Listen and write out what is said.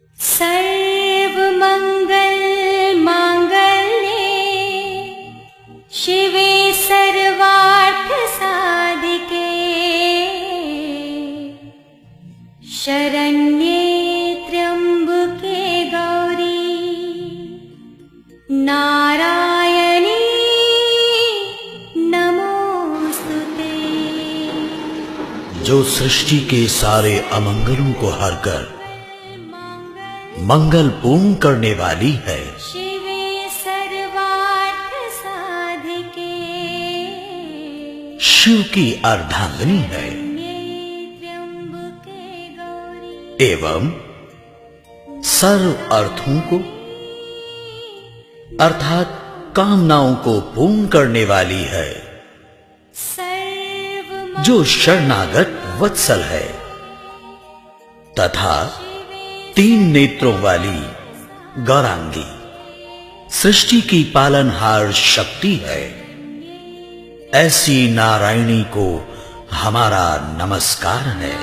सर्वमंगल मांगल्ये शिवे सर्वार्थ साधिके शरण्ये त्र्यंबके गौरी नारायणी नमोस्तुते। जो सृष्टि के सारे अमंगलों को हरकर मंगल पूर्ण करने वाली है, शिवे सर्वार्थ साधिके शिव की अर्धांगिनी है त्र्यंबके गौरी एवं सर्व अर्थों को अर्थात कामनाओं को पूर्ण करने वाली है, जो शरणागत वत्सल है तथा 3 नेत्रों वाली गौरांगी सृष्टि की पालनहार शक्ति है। ऐसी नारायणी को हमारा नमस्कार है।